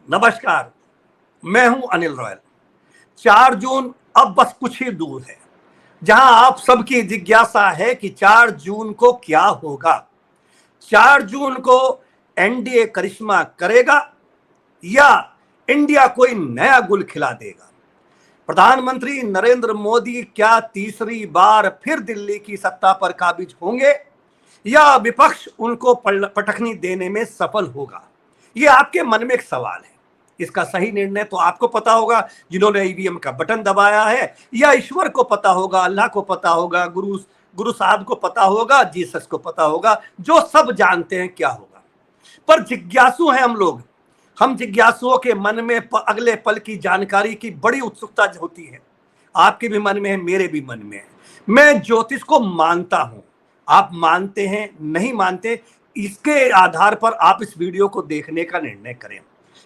नमस्कार, मैं हूं अनिल रॉयल। 4 जून अब बस कुछ ही दूर है, जहां आप सबकी जिज्ञासा है कि 4 जून को क्या होगा। 4 जून को एनडीए करिश्मा करेगा या इंडिया कोई नया गुल खिला देगा। प्रधानमंत्री नरेंद्र मोदी क्या तीसरी बार फिर दिल्ली की सत्ता पर काबिज होंगे या विपक्ष उनको पटखनी देने में सफल होगा? ये आपके मन में एक सवाल है। इसका सही निर्णय तो आपको पता होगा, जिन्होंने ईवीएम का बटन दबाया है, या ईश्वर को पता होगा, अल्लाह को पता होगा, गुरु साहब को पता होगा, जीसस को पता होगा, जो सब जानते हैं क्या होगा। पर जिज्ञासु हैं हम लोग। हम जिज्ञासुओं के मन में अगले पल की जानकारी की बड़ी उत्सुकता होती है। आपके भी मन में है, मेरे भी मन में है। मैं ज्योतिष को मानता हूं, आप मानते हैं नहीं मानते, इसके आधार पर आप इस वीडियो को देखने का निर्णय करें।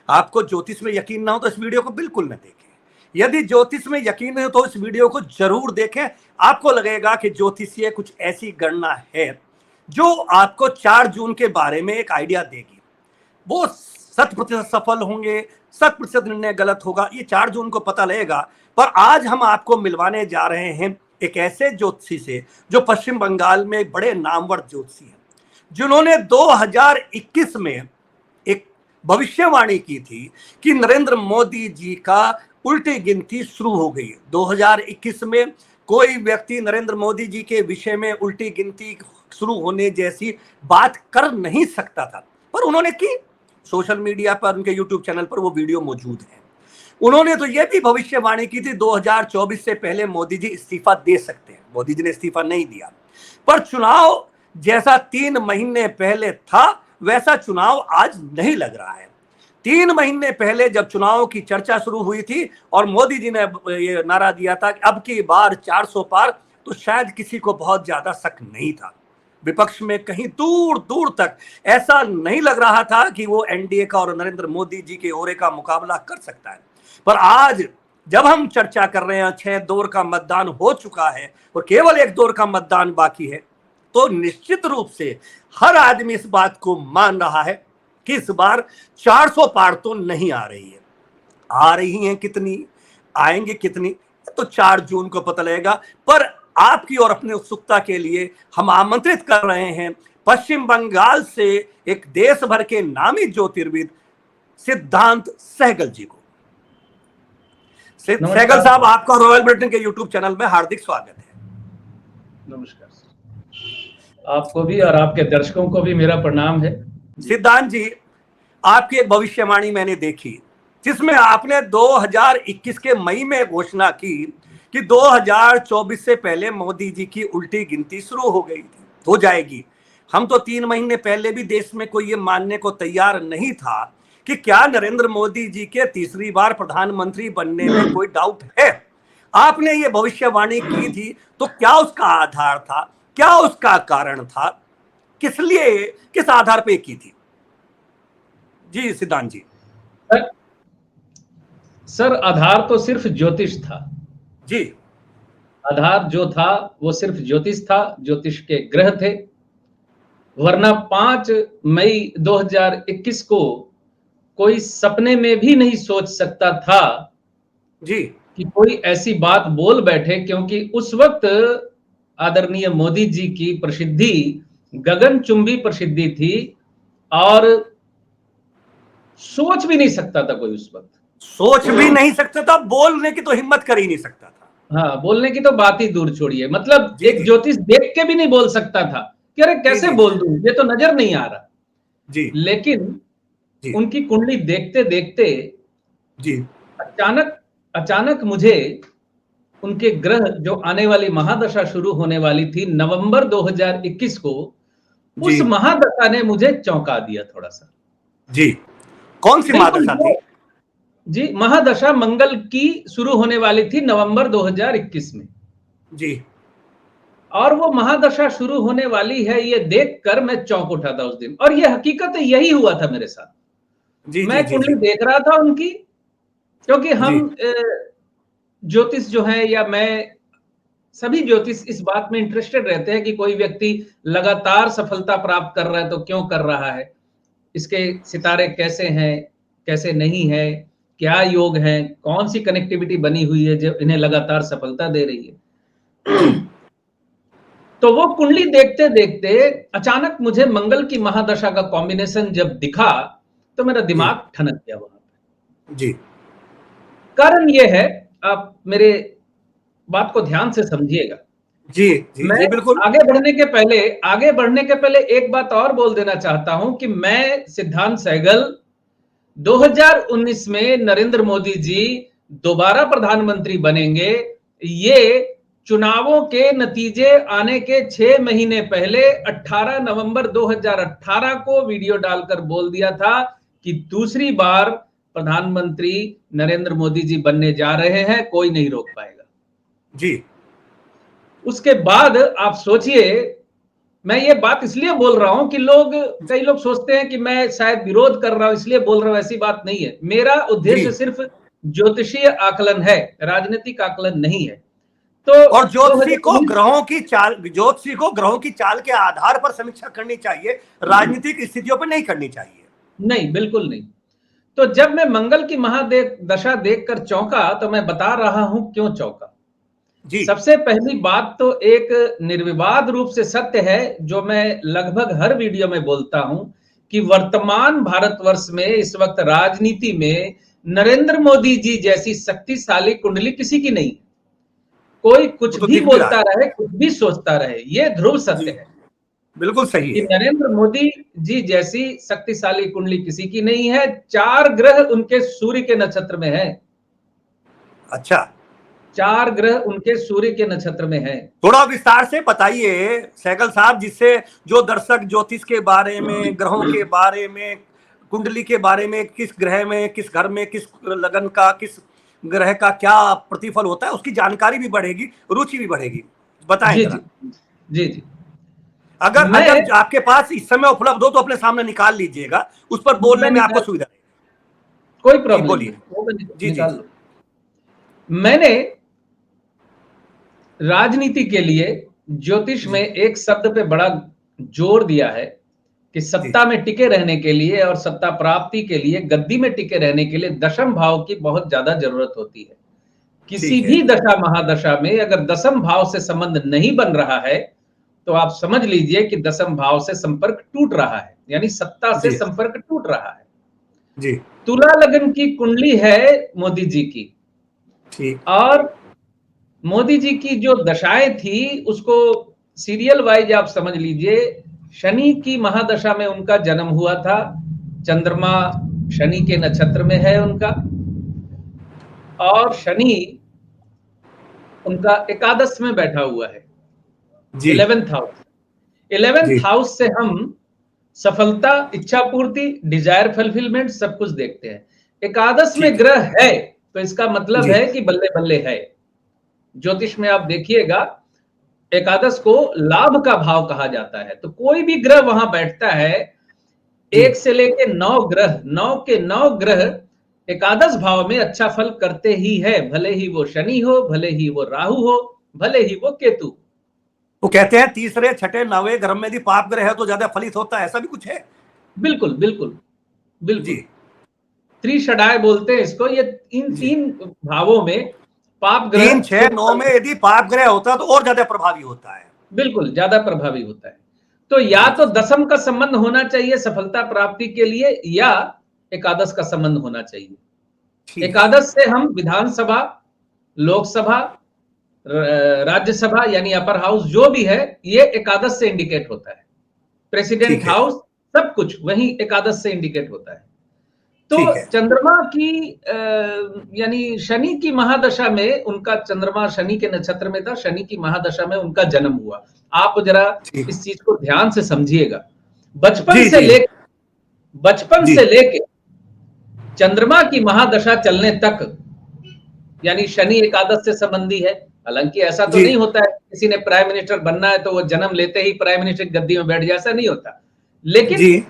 आपको ज्योतिष में यकीन ना हो तो इस वीडियो को बिल्कुल न देखें। यदि ज्योतिष में यकीन नहीं हो तो इस वीडियो को जरूर देखें। आपको लगेगा कि ज्योतिषीय कुछ ऐसी गणना है जो आपको 4 जून के बारे में एक आइडिया देगी। वो 100% सफल होंगे, 100% निर्णय गलत होगा, ये 4 जून को पता लगेगा। पर आज हम आपको मिलवाने जा रहे हैं एक ऐसे ज्योतिषी से जो पश्चिम बंगाल में बड़े नामवर ज्योतिषी हैं, जिन्होंने 2021 में एक भविष्यवाणी की थी कि नरेंद्र मोदी जी का उल्टी गिनती शुरू हो गई। 2021 में कोई व्यक्ति नरेंद्र मोदी जी के विषय में उल्टी गिनती शुरू होने जैसी बात कर नहीं सकता था, पर उन्होंने की। सोशल मीडिया पर, उनके यूट्यूब चैनल पर वो वीडियो मौजूद है। उन्होंने तो यह भी भविष्यवाणी की थी 2024 से पहले मोदी जी इस्तीफा दे सकते हैं। मोदी जी ने इस्तीफा नहीं दिया, पर चुनाव जैसा 3 महीने पहले था वैसा चुनाव आज नहीं लग रहा है। 3 महीने पहले जब चुनाव की चर्चा शुरू हुई थी और मोदी जी ने ये नारा दिया था कि अब की बार 400 पार, तो शायद किसी को बहुत ज्यादा शक नहीं था। विपक्ष में कहीं दूर दूर तक ऐसा नहीं लग रहा था कि वो एनडीए का और नरेंद्र मोदी जी के ओरे का मुकाबला कर सकता है। पर आज जब हम चर्चा कर रहे हैं, 6 दौर का मतदान हो चुका है और केवल 1 दौर का मतदान बाकी है, तो निश्चित रूप से हर आदमी इस बात को मान रहा है कि इस बार 400 पार तो नहीं आ रही है। आ रही हैं कितनी, आएंगे कितनी, तो 4 जून को पता लगेगा। पर आपकी और अपनी उत्सुकता के लिए हम आमंत्रित कर रहे हैं पश्चिम बंगाल से एक देश भर के नामी ज्योतिर्विद सिद्धांत सहगल जी को। सहगल साहब, आपका रॉयल ब्रिटेन के यूट्यूब चैनल में हार्दिक स्वागत है। नमस्कार सर, आपको भी और आपके दर्शकों को भी मेरा प्रणाम है। सिद्धांत जी, आपकी एक भविष्यवाणी मैंने देखी जिसमें आपने 2021 के मई में घोषणा की कि 2024 से पहले मोदी जी की उल्टी गिनती शुरू हो जाएगी। हम तो 3 महीने पहले भी देश में कोई ये मानने को तैयार नहीं था कि क्या नरेंद्र मोदी जी के तीसरी बार प्रधानमंत्री बनने में कोई डाउट है। आपने ये भविष्यवाणी की थी, तो क्या उसका आधार था, क्या उसका कारण था, किस आधार पे की थी? जी सिद्धांत जी। सर, आधार तो सिर्फ ज्योतिष था जी। आधार जो था वो सिर्फ ज्योतिष था, ज्योतिष के ग्रह थे। वरना 5 मई 2021 को कोई सपने में भी नहीं सोच सकता था जी कि कोई ऐसी बात बोल बैठे, क्योंकि उस वक्त आदरणीय मोदी जी की प्रसिद्धि गगनचुंबी प्रसिद्धि थी और सोच भी नहीं सकता था कोई उस वक्त। सोच भी नहीं सकता था, बोलने की तो हिम्मत कर ही नहीं सकता था। हाँ, बोलने की तो बात ही दूर छोड़िए, मतलब एक ज्योतिष देख के भी नहीं बोल सकता था कि अरे कैसे बोल दूं, ये तो नजर नहीं आ रहा। जी। लेकिन जी। उनकी कुंडली देखते देखते जी अचानक मुझे उनके ग्रह जो आने वाली महादशा शुरू होने वाली थी नवंबर 2021 को, उस महादशा ने मुझे चौंका दिया थोड़ा सा। जी, कौन सी महादशा थी? जी, महादशा मंगल की शुरू होने वाली थी नवंबर 2021 में। जी। और वो महादशा शुरू होने वाली है ये देखकर मैं चौंक उठा था उस दिन, और ये हकीकत यही हुआ था मेरे साथ। मैं कुंडली देख रहा था उनकी, क्योंकि हम ज्योतिष जो है, या मैं, सभी ज्योतिष इस बात में इंटरेस्टेड रहते हैं कि कोई व्यक्ति लगातार सफलता प्राप्त कर रहा है तो क्यों कर रहा है, इसके सितारे कैसे हैं, कैसे नहीं है, क्या योग है, कौन सी कनेक्टिविटी बनी हुई है जो इन्हें लगातार सफलता दे रही है। तो वो कुंडली देखते देखते अचानक मुझे मंगल की महादशा का कॉम्बिनेशन जब दिखा तो मेरा दिमाग ठनक गया वहां पे। जी। कारण ये है, आप मेरे बात को ध्यान से समझिएगा। जी जी मैं जी बिल्कुल। आगे बढ़ने के पहले एक बात और बोल देना चाहता हूं कि मैं सिद्धांत सहगल 2019 में नरेंद्र मोदी जी दोबारा प्रधानमंत्री बनेंगे, ये चुनावों के नतीजे आने के 6 महीने पहले 18 नवंबर 2018 को वीडियो डालकर बोल दिया था कि दूसरी बार प्रधानमंत्री नरेंद्र मोदी जी बनने जा रहे हैं, कोई नहीं रोक पाएगा। जी। उसके बाद आप सोचिए, मैं ये बात इसलिए बोल रहा हूं कि कई लोग सोचते हैं कि मैं शायद विरोध कर रहा हूं इसलिए बोल रहा हूं, ऐसी बात नहीं है। मेरा उद्देश्य सिर्फ ज्योतिषीय आकलन है, राजनीतिक आकलन नहीं है। तो और ज्योतिषी को ग्रहों की चाल के आधार पर समीक्षा करनी चाहिए, राजनीतिक स्थितियों पर नहीं करनी चाहिए। नहीं, बिल्कुल नहीं। तो जब मैं मंगल की महादशा देखकर चौंका तो मैं बता रहा हूं क्यों चौंका। सबसे पहली बात तो एक निर्विवाद रूप से सत्य है जो मैं लगभग हर वीडियो में बोलता हूं कि वर्तमान भारतवर्ष में इस वक्त राजनीति में नरेंद्र मोदी जी जैसी शक्तिशाली कुंडली किसी की नहीं। कोई कुछ भी बोलता रहे, कुछ भी सोचता रहे, ये ध्रुव सत्य है। बिल्कुल सही कि है। नरेंद्र मोदी जी जैसी शक्तिशाली कुंडली किसी की नहीं है। 4 ग्रह उनके सूर्य के नक्षत्र में है। अच्छा, 4 ग्रह उनके सूर्य के नक्षत्र में है। थोड़ा विस्तार से बताइए सहगल साहब, जिससे जो दर्शक ज्योतिष के बारे में, ग्रहों के बारे में, कुंडली के बारे में, किस ग्रह में, किस घर में, किस लगन का, किस ग्रह का क्या प्रतिफल होता है, उसकी जानकारी भी बढ़ेगी, रुचि भी बढ़ेगी। बताएं जरा। जी जी। अगर आपके पास इस समय उपलब्ध हो तो अपने सामने निकाल लीजिएगा, उस पर बोलने में आपको सुविधा है। कोई प्रॉब्लम बोलिए। जी जी। मैंने राजनीति के लिए ज्योतिष में एक शब्द पे बड़ा जोर दिया है कि सत्ता में टिके रहने के लिए और सत्ता प्राप्ति के लिए, गद्दी में टिके रहने के लिए दशम भाव की बहुत ज्यादा जरूरत होती है। किसी भी दशा महादशा में अगर दशम भाव से संबंध नहीं बन रहा है तो आप समझ लीजिए कि दशम भाव से संपर्क टूट रहा है, यानी सत्ता से संपर्क टूट रहा है। जी। तुला लगन की कुंडली है मोदी जी की, ठीक। और मोदी जी की जो दशाएं थी उसको सीरियल वाइज आप समझ लीजिए। शनि की महादशा में उनका जन्म हुआ था, चंद्रमा शनि के नक्षत्र में है उनका, और शनि उनका एकादश में बैठा हुआ है, 11th हाउस। 11th हाउस से हम सफलता, इच्छा पूर्ति, डिजायर फुलफिलमेंट सब कुछ देखते हैं। एकादश में ग्रह है तो इसका मतलब है कि बल्ले बल्ले है। ज्योतिष में आप देखिएगा एकादश को लाभ का भाव कहा जाता है, तो कोई भी ग्रह वहां बैठता है, 1 से लेके 9 ग्रह, 9 के 9 ग्रह एकादश भाव में अच्छा फल करते ही है, भले ही वो शनि हो, भले ही वो राहु हो, भले ही वो केतु। तो कहते हैं तीसरे, छठे, 9वें घर में यदि पाप ग्रह है तो ज्यादा फलित होता है, ऐसा भी कुछ है? बिल्कुल बिल्कुल बिल्कुल। त्रिषडाय बोलते हैं इसको। ये इन 3 भावों में पाप ग्रह 3, 6, 9 में यदि पाप ग्रह होता है तो और ज्यादा प्रभावी होता है। बिल्कुल ज्यादा प्रभावी होता है। तो या तो दशम का संबंध होना चाहिए सफलता प्राप्ति के लिए, या एकादश का संबंध होना चाहिए। एकादश से हम विधानसभा, लोकसभा, राज्यसभा यानी अपर हाउस जो भी है, ये एकादश से इंडिकेट होता है। प्रेसिडेंट हाउस सब कुछ वही एकादश से इंडिकेट होता है। तो चंद्रमा की यानी शनि की महादशा में उनका, चंद्रमा शनि के नक्षत्र में था, शनि की महादशा में उनका जन्म हुआ। आप जरा इस चीज को ध्यान से समझिएगा। बचपन से लेके चंद्रमा की महादशा चलने तक, यानी शनि एकादश से संबंधी है। हालांकि ऐसा तो नहीं होता है किसी ने प्राइम मिनिस्टर बनना है तो वो जन्म लेते ही प्राइम मिनिस्टर गद्दी में बैठ जाए, ऐसा नहीं होता। लेकिन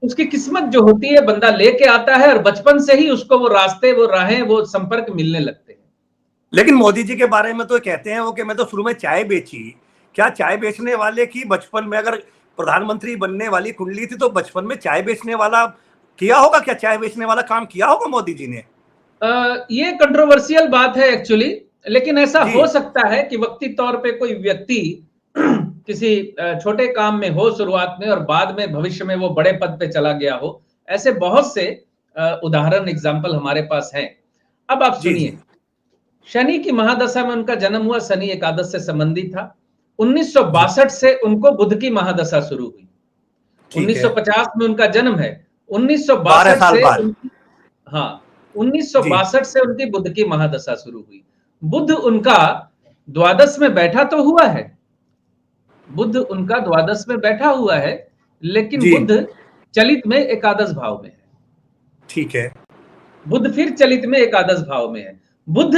उसकी किस्मत जो होती है बंदा लेके आता है, और बचपन से ही उसको वो रास्ते, वो राहें, वो संपर्क मिलने लगते हैं। लेकिन मोदी जी के बारे में तो कहते हैं वो कि मैं तो शुरू में चाय बेची। क्या चाय बेचने वाले की बचपन में, अगर प्रधानमंत्री बनने वाली कुंडली थी तो बचपन में चाय बेचने वाला किया होगा क्या, चाय बेचने वाला काम किया होगा मोदी जी ने? ये कंट्रोवर्शियल बात है एक्चुअली, लेकिन ऐसा हो सकता है कि वक्ती तौर पे कोई व्यक्ति किसी छोटे काम में हो शुरुआत में और बाद में भविष्य में वो बड़े पद पे चला गया हो। ऐसे बहुत से उदाहरण एग्जाम्पल हमारे पास हैं। अब आप सुनिए, शनि की महादशा में उनका जन्म हुआ, शनि एकादश से संबंधित था। 1962 से उनको बुध की महादशा शुरू हुई। 1950 में उनका जन्म है। 1962 से हाँ 1962 से उनकी बुध की महादशा शुरू हुई। बुध उनका द्वादश में बैठा तो हुआ है, बुध उनका द्वादश में बैठा हुआ है, लेकिन बुध चलित में एकादश भाव में है। ठीक है, बुध फिर चलित में एकादश भाव में है। बुध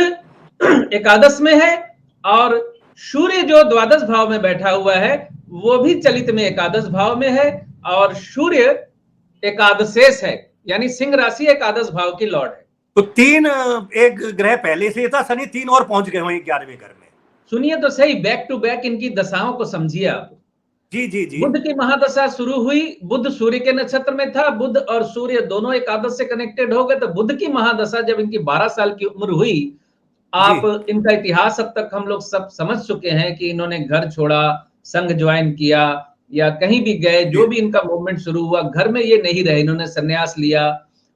एकादश में है और सूर्य जो द्वादश भाव में बैठा हुआ है वो भी चलित में एकादश भाव में है, और सूर्य एकादशेष है, यानी सिंह राशि एकादश भाव की लॉर्ड है। तो तीन, एक ग्रह पहले से था, शनि 3 और पहुंच गए वहीं 11वें घर में। सुनिए तो सही, बैक टू बैक इनकी दशाओं को समझिए आप। जी जी जी। बुध की महादशा शुरू हुई, बुध सूर्य के नक्षत्र में था, बुध और सूर्य दोनों एकादश से कनेक्टेड हो गए। तो बुध की महादशा जब इनकी 12 साल की उम्र हुई, आप इनका इतिहास अब तक हम लोग सब समझ चुके हैं कि इन्होंने घर छोड़ा, संघ ज्वाइन किया या कहीं भी गए, जो भी इनका मूवमेंट शुरू हुआ, घर में ये नहीं रहे, इन्होंने संन्यास लिया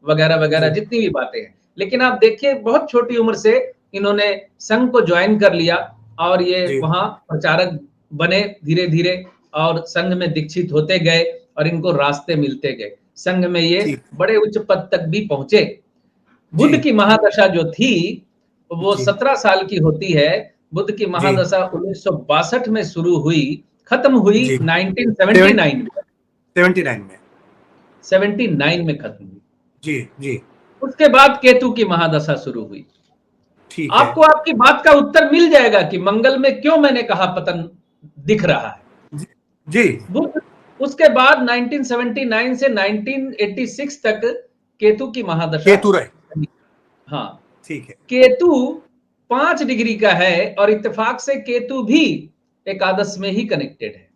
वगैरह वगैरह, जितनी भी बातें हैं। लेकिन आप देखिए बहुत छोटी उम्र से इन्होंने संघ को ज्वाइन कर लिया और ये वहां प्रचारक बने धीरे धीरे, और संघ में दीक्षित होते गए और इनको रास्ते मिलते गए। संघ में ये बड़े उच्च पद तक भी पहुंचे। बुध की महादशा जो थी वो 17 साल की होती है। बुध की महादशा 1962 में शुरू हुई, खत्म हुई 1979 में। 79 में खत्म हुई। जी जी। उसके बाद केतु की महादशा शुरू हुई। आपको आपकी बात का उत्तर मिल जाएगा कि मंगल में क्यों मैंने कहा पतन दिख रहा है। जी। बुध उसके बाद 1979 से 1986 तक केतु की महादशा, केतु रहे। हाँ ठीक है। केतु 5 डिग्री का है और इत्तेफाक से केतु भी एकादश में ही कनेक्टेड है।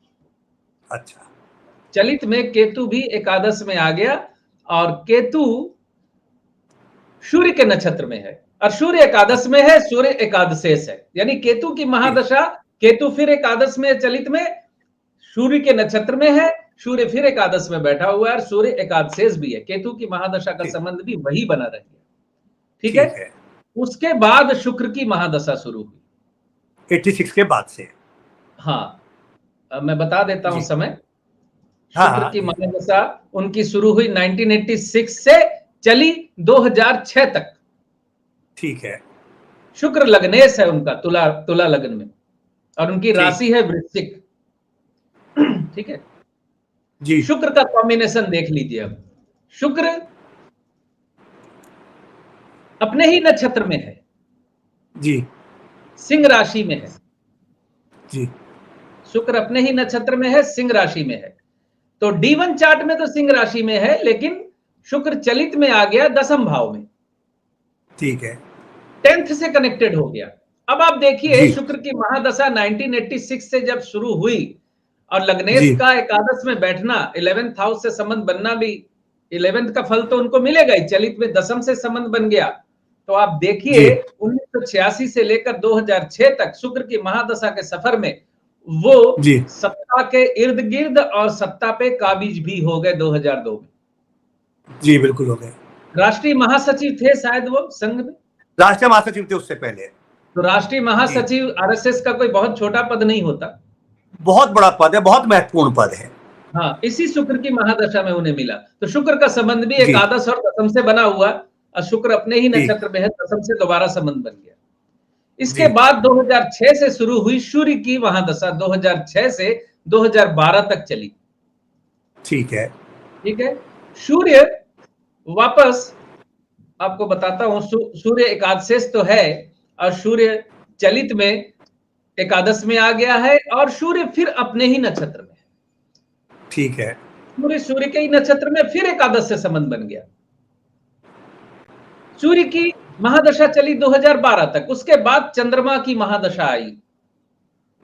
अच्छा, चलित में केतु भी एकादश में आ गया और केतु सूर्य के नक्षत्र में है और सूर्य एकादश में है, सूर्य एकादशेष है। यानी केतु की महादशा, केतु फिर एकादश में चलित में, सूर्य के नक्षत्र में है, सूर्य फिर एकादश में बैठा हुआ है और सूर्य एकादशेष भी है। केतु की महादशा का संबंध भी वही बना रहेगा। ठीक है। उसके बाद शुक्र की महादशा शुरू हुई 86 के बाद से। हाँ, मैं बता देता हूं समय। शुक्र की महादशा उनकी शुरू हुई 1986 से चली 2006 तक। ठीक है। शुक्र लग्नेश है उनका, तुला लग्न में, और उनकी राशि है वृश्चिक। ठीक है जी। शुक्र का कॉम्बिनेशन देख लीजिए। अब शुक्र अपने ही नक्षत्र में है जी, सिंह राशि में है जी। शुक्र अपने ही नक्षत्र में है, सिंह राशि में है। तो D1 चार्ट में तो सिंह राशि में है, लेकिन शुक्र चलित में आ गया 10वें भाव में। ठीक है। 10th से कनेक्टेड हो गया। अब आप देखिए शुक्र की महादशा 1986 से जब शुरू हुई और लग्नेश का एकादश में बैठना, 11th हाउस से संबंध बनना, भी 11th का फल तो उनको मिलेगा ही, चलित में 10th से संबंध बन गया। तो आप देखिए 1986 से लेकर 2006 तक शुक्र की महादशा के सफर में वो सत्ता के इर्द गिर्द और सत्ता पे काबिज भी हो गए 2002 में। जी बिल्कुल हो गए। राष्ट्रीय महासचिव थे शायद वो संघ में, राष्ट्रीय महासचिव थे उससे पहले। तो राष्ट्रीय महासचिव आरएसएस का कोई बहुत छोटा पद नहीं होता, बहुत बड़ा पद है, बहुत महत्वपूर्ण पद है। हाँ, इसी शुक्र की महादशा में उन्हें मिला। तो शुक्र का संबंध भी एकादश और दशम से बना हुआ, और शुक्र अपने ही नक्षत्र में है, दशम से दोबारा संबंध बन गया। इसके बाद 2006 से शुरू हुई सूर्य की महादशा, 2006 से 2012 तक चली। ठीक है। ठीक है। सूर्य वापस आपको बताता हूं, सूर्य एकादशेष तो है और सूर्य चलित में एकादश में आ गया है और सूर्य फिर अपने ही नक्षत्र में है। ठीक है। सूर्य के ही नक्षत्र में फिर एकादश से संबंध बन गया। सूर्य की महादशा चली 2012 तक, उसके बाद चंद्रमा की महादशा आई।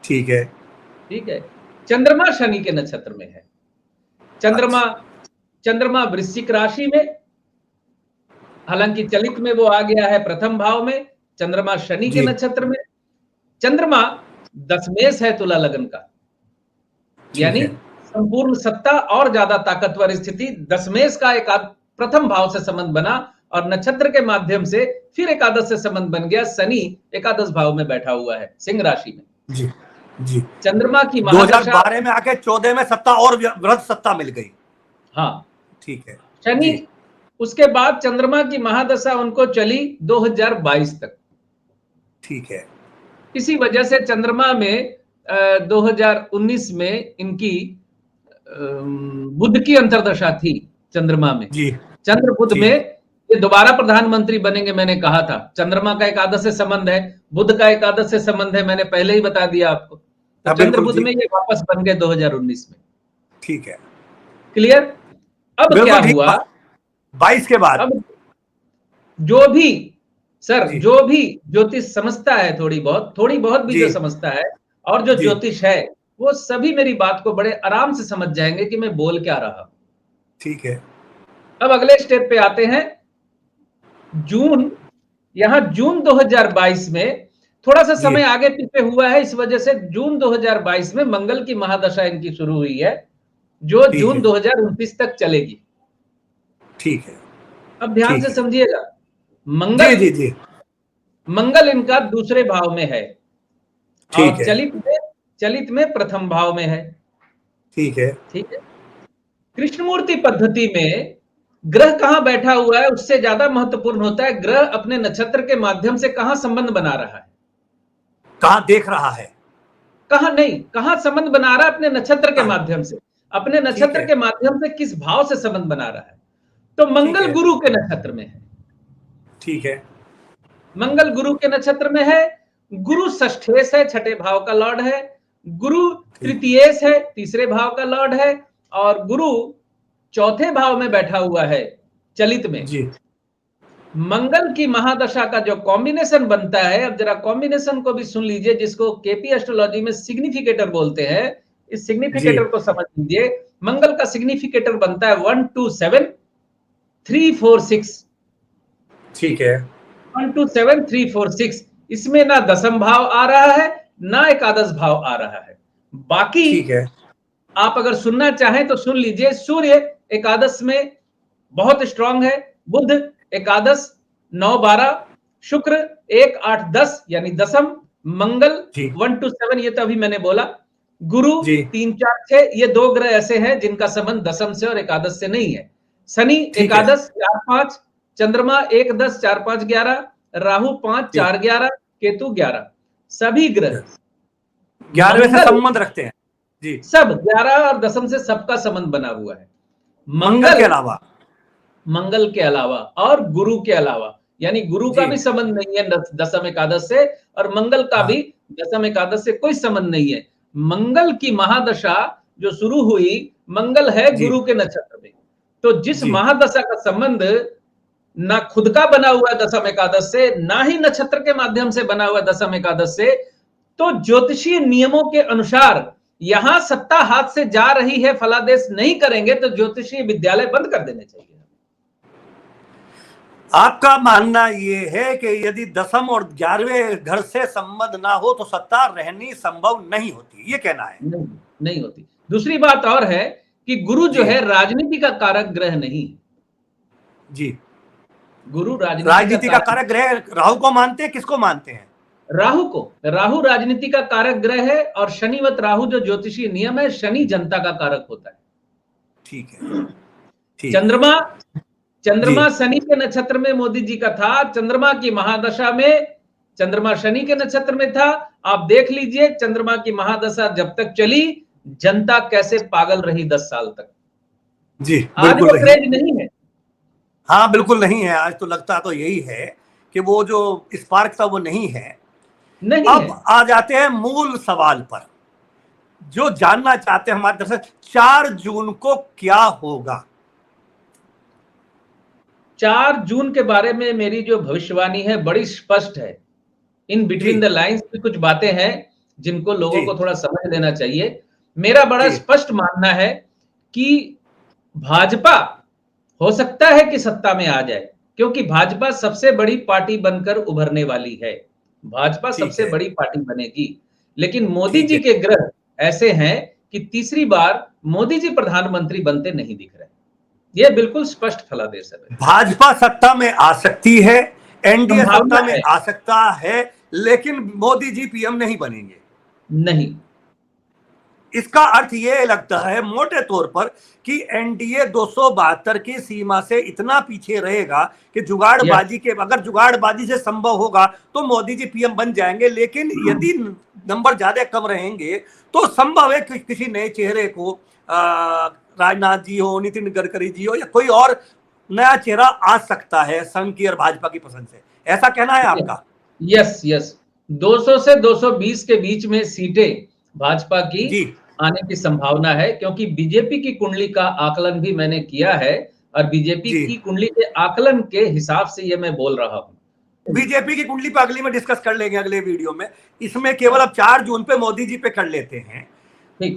ठीक है। ठीक है। चंद्रमा शनि के नक्षत्र में है। चंद्रमा चंद्रमा वृश्चिक राशि में, हालांकि चलित में वो आ गया है प्रथम भाव में। चंद्रमा शनि के नक्षत्र में। चंद्रमा दशमेश है तुला लगन का, यानी संपूर्ण सत्ता और ज्यादा ताकतवर स्थिति। दशमेश का प्रथम भाव से संबंध बना और नक्षत्र के माध्यम से फिर एकादश से संबंध बन गया। शनि एकादश भाव में बैठा हुआ है सिंह राशि में। जी जी। चंद्रमा की महादशा 2012 में आके 14 में सत्ता और वृहद सत्ता मिल गई। हाँ ठीक है। शनि, उसके बाद चंद्रमा की महादशा उनको चली 2022 तक। ठीक है। इसी वजह से चंद्रमा में 2019 में इनकी बुध की अंतर्दशा थी चंद्रमा में। जी। चंद्र बुध में ये दोबारा प्रधानमंत्री बनेंगे, मैंने कहा था। चंद्रमा का एकादश से संबंध है, बुध का एकादश से संबंध है, मैंने पहले ही बता दिया आपको। तो चंद्र बुध में ये वापस बन गए 2019 में। ठीक है, क्लियर। अब क्या हुआ 22 के बाद? अब जो भी सर, जो भी ज्योतिष समझता है, थोड़ी बहुत भी जो समझता है और जो ज्योतिष है, वो सभी मेरी बात को बड़े आराम से समझ जाएंगे कि मैं बोल क्या रहा। ठीक है। अब अगले स्टेप पे आते हैं। जून, यहां जून 2022 में थोड़ा सा समय आगे पीछे हुआ है, इस वजह से जून 2022 में मंगल की महादशा इनकी शुरू हुई है, जो जून 2029 तक चलेगी। ठीक है। अब ध्यान से समझिएगा। मंगल, जी। मंगल इनका दूसरे भाव में है और चलित में प्रथम भाव में है। ठीक है। ठीक है। कृष्णमूर्ति पद्धति में ग्रह कहां बैठा हुआ है उससे ज्यादा महत्वपूर्ण होता है ग्रह अपने नक्षत्र के माध्यम से कहां संबंध बना रहा है, कहां देख रहा है, कहां संबंध बना रहा है अपने नक्षत्र के माध्यम से। अपने नक्षत्र के माध्यम से किस भाव से संबंध बना रहा है? तो मंगल गुरु के नक्षत्र में है। ठीक है। मंगल गुरु के नक्षत्र में है। गुरु षष्ठेश है, छठे भाव का लॉर्ड है। गुरु तृतीयेश है, तीसरे भाव का लॉर्ड है। और गुरु चौथे भाव में बैठा हुआ है चलित में। जी। मंगल की महादशा का जो कॉम्बिनेशन बनता है, अब जरा कॉम्बिनेशन को भी सुन लीजिए, जिसको केपी एस्ट्रोलॉजी में सिग्निफिकेटर बोलते हैं। इस सिग्निफिकेटर को समझ लीजिए। मंगल का सिग्निफिकेटर बनता है 1 2 7 3 4 6। ठीक है। 1 2 7 3 4 6। इसमें ना दशम भाव आ रहा है, ना एकादश भाव आ रहा है। बाकी ठीक है। आप अगर सुनना चाहें तो सुन लीजिए। सूर्य एकादश में बहुत स्ट्रांग है, बुध एकादश 9 12, शुक्र 1 8 10 यानी दशम, मंगल 1 2 7 ये तो अभी मैंने बोला, गुरु 3 4 6 ये दो ग्रह ऐसे हैं जिनका संबंध दशम से और एकादश से नहीं है। शनि एकादश 4 5, चंद्रमा 1 10 4 5 11, राहु 5 4 11, केतु 11। सभी ग्रह 11वें से संबंध रखते हैं जी। सब 11 और दशम से सबका संबंध बना हुआ है। मंगल के अलावा और गुरु के अलावा, यानी गुरु का भी संबंध नहीं है दशम एकादश से, और मंगल का भी दशम एकादश से कोई संबंध नहीं है। मंगल की महादशा जो शुरू हुई, मंगल है गुरु के नक्षत्र में। तो जिस महादशा का संबंध ना खुद का बना हुआ है दशम एकादश से, ना ही नक्षत्र के माध्यम से बना हुआ है दशम एकादश से, तो ज्योतिषीय नियमों के अनुसार यहां सत्ता हाथ से जा रही है, फलादेश नहीं करेंगे तो ज्योतिषीय विद्यालय बंद कर देने चाहिए। आपका मानना यह है कि यदि दशम और 11वें घर से संबंध ना हो तो सत्ता रहनी संभव नहीं होती, ये कहना है? नहीं होती। दूसरी बात और है कि गुरु जो है राजनीति का कारक ग्रह नहीं जी। गुरु राजनीति का कारक ग्रह राहु को मानते हैं, किसको मानते हैं? राहु को। राहु राजनीति का कारक ग्रह है और शनिवत राहु जो ज्योतिषीय नियम है, शनि जनता का कारक होता है। ठीक है। चंद्रमा शनि के नक्षत्र में मोदी जी का था। चंद्रमा की महादशा में चंद्रमा शनि के नक्षत्र में था। आप देख लीजिए चंद्रमा की महादशा जब तक चली, जनता कैसे पागल रही 10 साल तक। जी, आज वो क्रेज नहीं है। हाँ बिल्कुल नहीं है। आज तो लगता तो यही है कि वो जो स्पार्क था वो नहीं है। अब आ जाते हैं मूल सवाल पर, जो जानना चाहते हैं हमारे दर्शक। 4 जून को क्या होगा? 4 जून के बारे में मेरी जो भविष्यवाणी है बड़ी स्पष्ट है। इन बिटवीन द लाइंस भी कुछ बातें हैं जिनको लोगों को थोड़ा समझ लेना चाहिए। मेरा बड़ा स्पष्ट मानना है कि भाजपा हो सकता है कि सत्ता में आ जाए, क्योंकि भाजपा सबसे बड़ी पार्टी बनकर उभरने वाली है। भाजपा ठीक सबसे है। बड़ी पार्टी बनेगी, लेकिन मोदी ठीक जी है। के ग्रह ऐसे हैं कि तीसरी बार मोदी जी प्रधानमंत्री बनते नहीं दिख रहे। यह बिल्कुल स्पष्ट फलादेश है। भाजपा सत्ता में आ सकती है, एनडीए सत्ता संभावना में है। आ सकता है, लेकिन मोदी जी पीएम नहीं बनेंगे। नहीं। इसका अर्थ यह लगता है मोटे तौर पर कि एनडीए 272 की सीमा से इतना पीछे रहेगा कि जुगाड़बाजी के, अगर जुगाड़बाजी से संभव होगा तो मोदी जी पीएम बन जाएंगे, लेकिन यदि नंबर ज्यादा कम रहेंगे तो संभव है कि किसी नए चेहरे को, राजनाथ जी हो, नितिन गडकरी जी हो, या कोई और नया चेहरा आ सकता है संघ की और भाजपा की पसंद से। ऐसा कहना है आपका? यस यस, 200 से 220 के बीच में सीटें भाजपा की जी आने की संभावना है, क्योंकि बीजेपी की कुंडली का आकलन भी मैंने किया है और बीजेपी जी। की कुंडली के आकलन के हिसाब से ये मैं बोल रहा हूं। बीजेपी की कुंडली पे अगली में डिस्कस कर लेंगे, अगले वीडियो में। इसमें केवल अब 4 जून पे मोदी जी पे कर लेते हैं।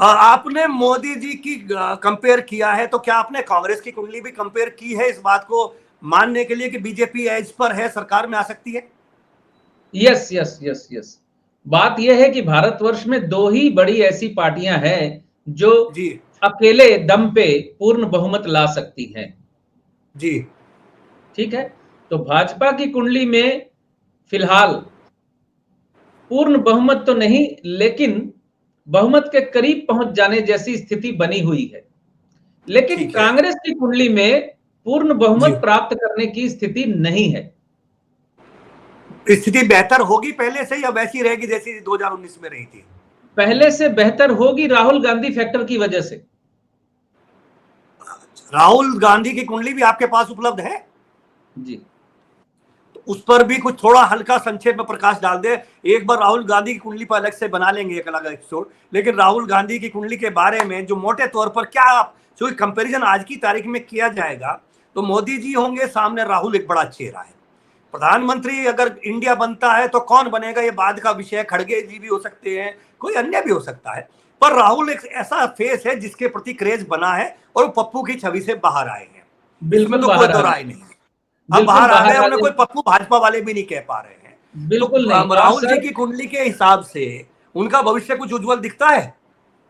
आपने मोदी जी की कंपेयर किया है, तो क्या आपने कांग्रेस की कुंडली भी कंपेयर की है इस बात को मानने के लिए कि बीजेपी एज पर है, सरकार में आ सकती है? यस यस यस यस, बात यह है कि भारतवर्ष में 2 ही बड़ी ऐसी पार्टियां हैं जो जी अकेले दम पे पूर्ण बहुमत ला सकती हैं। जी। ठीक है, तो भाजपा की कुंडली में फिलहाल पूर्ण बहुमत तो नहीं, लेकिन बहुमत के करीब पहुंच जाने जैसी स्थिति बनी हुई है। लेकिन ठीक है कांग्रेस की कुंडली में पूर्ण जी। बहुमत प्राप्त करने की स्थिति नहीं है। स्थिति बेहतर होगी पहले से या वैसी रहेगी जैसी 2019 में रही थी? पहले से बेहतर होगी, राहुल गांधी फैक्टर की वजह से। राहुल गांधी की कुंडली भी आपके पास उपलब्ध है? जी। उस पर भी कुछ थोड़ा हल्का संक्षेप में प्रकाश डाल दे। एक बार राहुल गांधी की कुंडली पर अलग से बना लेंगे एक अलग एपिसोड, लेकिन राहुल गांधी की कुंडली के बारे में जो मोटे तौर पर क्या जो कंपैरिजन आज की तारीख में किया जाएगा, तो मोदी जी होंगे सामने, राहुल एक बड़ा चेहरा है। प्रधानमंत्री अगर इंडिया बनता है तो कौन बनेगा ये बाद का विषय, खड़गे जी भी हो सकते हैं, कोई अन्य भी हो सकता है, पर राहुल एक ऐसा फेस है जिसके प्रति क्रेज बना है और वो पप्पू की छवि से बाहर आए हैं। इसमें बिल्कुल तो कोई बाहर दो आ राय गए। नहीं। अब बिल्कुल बाहर आ बाहर गए, आ उन्हें कोई गए। पप्पू भाजपा वाले भी नहीं कह पा रहे हैं। तो बिल्कुल नहीं। और राहुल जी सर, की कुंडली के हिसाब से उनका भविष्य कुछ उज्जवल दिखता है?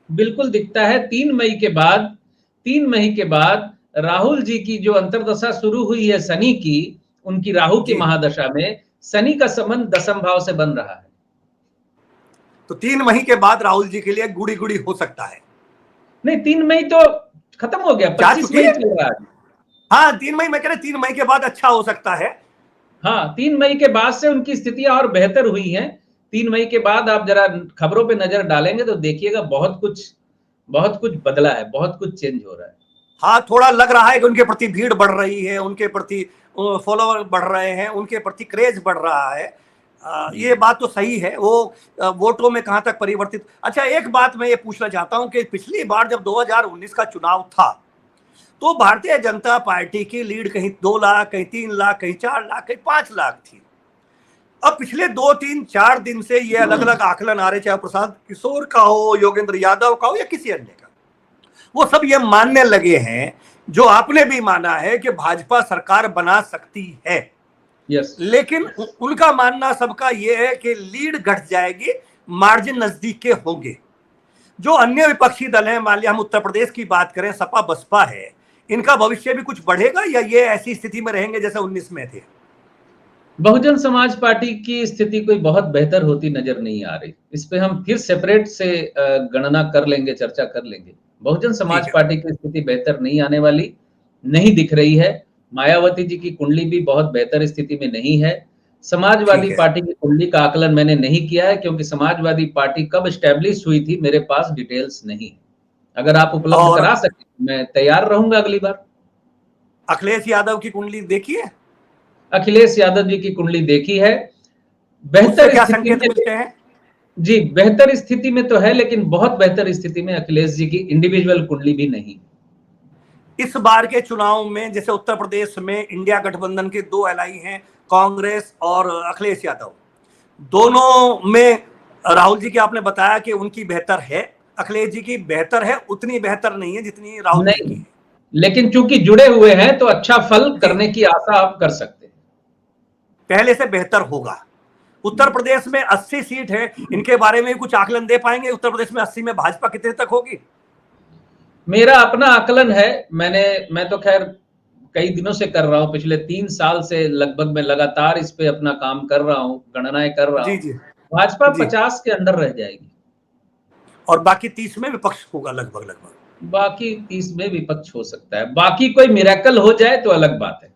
बिल्कुल दिखता है। 3 मई के बाद राहुल जी की जो अंतर्दशा शुरू हुई है शनि की, उनकी राहु की जी। महादशा में शनि का संबंध दशम भाव से बन रहा है। तो 3 मई के बाद राहुल जी के लिए गुड़ी गुड़ी हो सकता है? नहीं, 3 मई तो खत्म हो गया, जा 25 चुकी मई है। चल रहा है। हाँ 3 मई, मैं कह रहा 3 मई के बाद अच्छा हो सकता है। हाँ, 3 मई के बाद से उनकी स्थितियां और बेहतर हुई हैं। 3 मई के बाद आप जरा खबरों पे नजर डालेंगे तो देखिएगा बहुत कुछ बदला है, बहुत कुछ चेंज हो रहा है। हाँ थोड़ा लग रहा है कि उनके प्रति भीड़ बढ़ रही है, उनके प्रति फॉलोअर बढ़ रहे हैं, उनके प्रति क्रेज बढ़ रहा है। ये बात तो सही है। वो वोटों में कहां तक परिवर्तित। अच्छा एक बात मैं ये पूछना चाहता हूं कि पिछली बार जब 2019 का चुनाव था तो भारतीय जनता पार्टी की लीड कहीं 2 लाख, कहीं 3 लाख, कहीं 4 लाख, कहीं 5 लाख थी। अब पिछले 2-3-4 दिन से ये अलग अलग आकलन आ रहे, चाहे प्रसाद किशोर का हो, योगेंद्र यादव का हो या किसी अन्य का, वो सब ये मानने लगे हैं, जो आपने भी माना है, कि भाजपा सरकार बना सकती है। यस। लेकिन उनका मानना सबका ये है कि लीड घट जाएगी, मार्जिन नजदीक के होंगे। जो अन्य विपक्षी दल हैं, मान लिया हम उत्तर प्रदेश की बात करें, सपा बसपा है, इनका भविष्य भी कुछ बढ़ेगा या ये ऐसी स्थिति में रहेंगे जैसे 19 में थे? बहुजन समाज पार्टी की स्थिति कोई बहुत बेहतर होती नजर नहीं आ रही। इस पे हम फिर सेपरेट से गणना कर लेंगे, चर्चा कर लेंगे। बहुजन समाज पार्टी की स्थिति बेहतर नहीं आने वाली, नहीं दिख रही है। मायावती जी की कुंडली भी बहुत बेहतर स्थिति में नहीं है। समाजवादी पार्टी की कुंडली का आकलन मैंने नहीं किया है, क्योंकि समाजवादी पार्टी कब स्टैब्लिश हुई थी मेरे पास डिटेल्स नहीं। अगर आप उपलब्ध करा सके मैं तैयार रहूंगा अगली बार। अखिलेश यादव की कुंडली देखिए। अखिलेश यादव जी की कुंडली देखी है, बेहतर क्या स्थिति संकेत में। मिलते हैं? जी, बेहतर स्थिति में तो है, लेकिन बहुत बेहतर स्थिति में अखिलेश जी की इंडिविजुअल कुंडली भी नहीं। इस बार के चुनाव में जैसे उत्तर प्रदेश में इंडिया गठबंधन के 2 एलआई हैं, कांग्रेस और अखिलेश यादव, दोनों में राहुल जी की आपने बताया कि उनकी बेहतर है, अखिलेश जी की बेहतर है, उतनी बेहतर नहीं है जितनी राहुल जी की है। लेकिन चूंकि जुड़े हुए हैं तो अच्छा फल करने की आशा आप कर सकते हैं। पहले से बेहतर होगा। उत्तर प्रदेश में 80 सीट है, इनके बारे में कुछ आकलन दे पाएंगे? उत्तर प्रदेश में 80 में भाजपा कितने तक होगी? मेरा अपना आकलन है, मैं तो खैर कई दिनों से कर रहा हूं, पिछले 3 साल से लगभग मैं लगातार इस पे अपना काम कर रहा हूं, गणनाएं कर रहा जी हूं। जी भाजपा जी। 50 के अंडर रह जाएगी और बाकी 30 में विपक्ष होगा लगभग लगभग। बाकी 30 में विपक्ष हो सकता है, बाकी कोई मिरेकल हो जाए तो अलग बात है।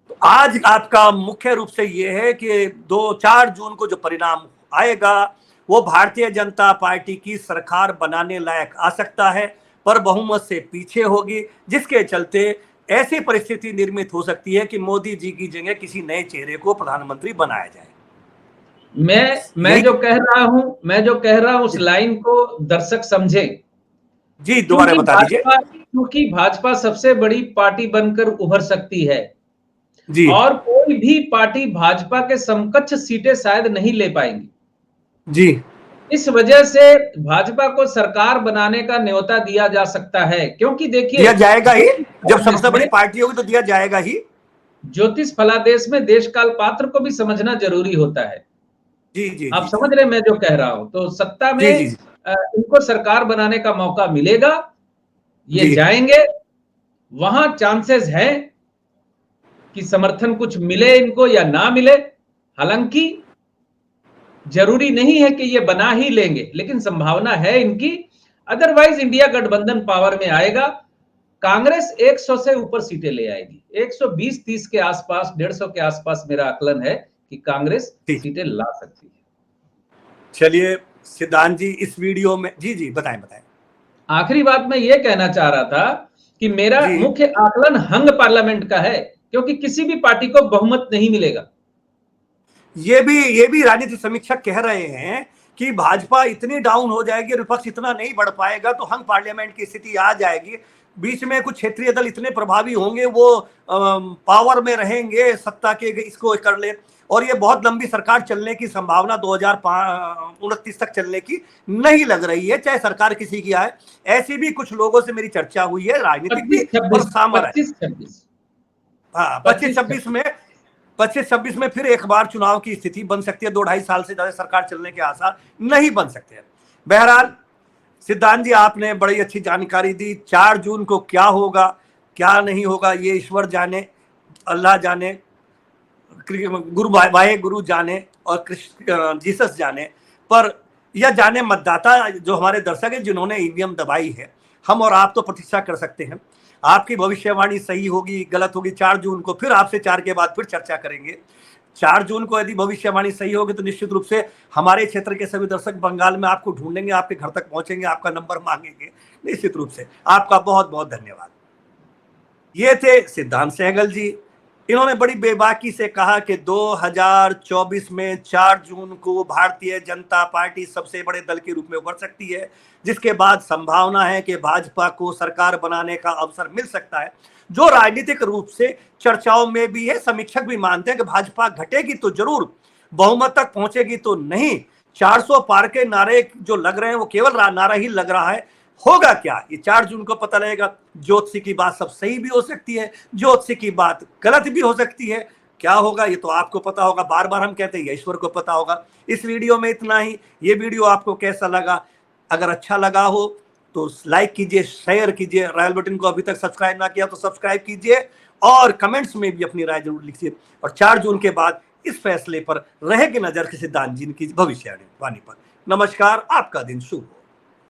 तो आज आपका मुख्य रूप से ये है कि 4 जून को जो परिणाम आएगा वो भारतीय जनता पार्टी की सरकार बनाने लायक आ सकता है, पर बहुमत से पीछे होगी, जिसके चलते ऐसी परिस्थिति निर्मित हो सकती है कि मोदी जी की जगह किसी नए चेहरे को प्रधानमंत्री बनाया जाए। मैं जो कह रहा हूं उस लाइन को दर्शक समझे। जी दोबारा बता दीजिए। क्योंकि भाजपा सबसे बड़ी पार्टी बनकर उभर सकती है जी और कोई भी पार्टी भाजपा के समकक्ष सीटें शायद नहीं ले पाएंगी। जी। इस वजह से भाजपा को सरकार बनाने का न्योता दिया जा सकता है, क्योंकि देखिए दिया जाएगा ही, जब सबसे बड़ी पार्टी होगी तो दिया जाएगा ही। ज्योतिष फलादेश में देश काल पात्र को भी समझना जरूरी होता है। जी जी आप जी, समझ रहे मैं जो कह रहा हूं, तो सत्ता में जी जी इनको सरकार बनाने का मौका मिलेगा, ये जी। जाएंगे, वहां चांसेस है कि समर्थन कुछ मिले इनको या ना मिले। हालांकि जरूरी नहीं है कि ये बना ही लेंगे, लेकिन संभावना है इनकी। अदरवाइज इंडिया गठबंधन पावर में आएगा, कांग्रेस 100 से ऊपर सीटें ले आएगी, 120-30 के आसपास, 150 के आसपास मेरा आकलन है कि कांग्रेस सीटें ला सकती है। चलिए सिद्धांत जी, इस वीडियो में जी जी बताएं बताएं। आखिरी बात मैं ये कहना चाह रहा था कि मेरा मुख्य आकलन हंग पार्लियामेंट का है, क्योंकि किसी भी पार्टी को बहुमत नहीं मिलेगा। ये भी राजनीतिक समीक्षक कह रहे हैं कि भाजपा इतनी डाउन हो जाएगी, विपक्ष इतना नहीं बढ़ पाएगा, तो हंग पार्लियामेंट की स्थिति आ जाएगी। बीच में कुछ क्षेत्रीय दल इतने प्रभावी होंगे, वो पावर में रहेंगे, सत्ता के इसको कर ले, और ये बहुत लंबी सरकार चलने की संभावना 2029 तक चलने की नहीं लग रही है, चाहे सरकार किसी की आए। ऐसी भी कुछ लोगों से मेरी चर्चा हुई है, राजनीतिक भी, और सामर है। 25-26 में फिर एक बार चुनाव की स्थिति बन सकती है। 2-2.5 साल से ज्यादा सरकार चलने के आसार नहीं बन सकते हैं। बहरहाल सिद्धांत जी, आपने बड़ी अच्छी जानकारी दी। 4 जून को क्या होगा क्या नहीं होगा ये ईश्वर जाने, अल्लाह जाने, गुरु जाने, और कृष्ण जीसस जाने, पर यह जाने मतदाता जो हमारे दर्शक हैं जिन्होंने ईवीएम दबाई है। हम और आप तो प्रतीक्षा कर सकते हैं, आपकी भविष्यवाणी सही होगी गलत होगी 4 जून को फिर आपसे 4 के बाद फिर चर्चा करेंगे। 4 जून को यदि भविष्यवाणी सही होगी तो निश्चित रूप से हमारे क्षेत्र के सभी दर्शक बंगाल में आपको ढूंढेंगे, आपके घर तक पहुंचेंगे, आपका नंबर मांगेंगे। निश्चित रूप से आपका बहुत बहुत धन्यवाद। ये थे सिद्धांत सहगल जी। इन्होंने बड़ी बेबाकी से कहा कि 2024 में 4 जून को भारतीय जनता पार्टी सबसे बड़े दल के रूप में उभर सकती है, जिसके बाद संभावना है कि भाजपा को सरकार बनाने का अवसर मिल सकता है, जो राजनीतिक रूप से चर्चाओं में भी है। समीक्षक भी मानते हैं कि भाजपा घटेगी तो जरूर, बहुमत तक पहुंचेगी तो नहीं। 400 पार के नारे जो लग रहे हैं वो केवल नारा ही लग रहा है। होगा क्या ये 4 जून को पता लगेगा। ज्योतिषी की बात सब सही भी हो सकती है, ज्योतिषी की बात गलत भी हो सकती है। क्या होगा ये तो आपको पता होगा, बार बार हम कहते हैं ईश्वर को पता होगा। इस वीडियो में इतना ही। ये वीडियो आपको कैसा लगा? अगर अच्छा लगा हो तो लाइक कीजिए, शेयर कीजिए, रॉयल बटन को अभी तक सब्सक्राइब ना किया तो सब्सक्राइब कीजिए, और कमेंट्स में भी अपनी राय जरूर लिखिए। और 4 जून के बाद इस फैसले पर रहेगी नजर के सिद्धांत जी की भविष्यवाणी पर। नमस्कार, आपका दिन शुभ हो।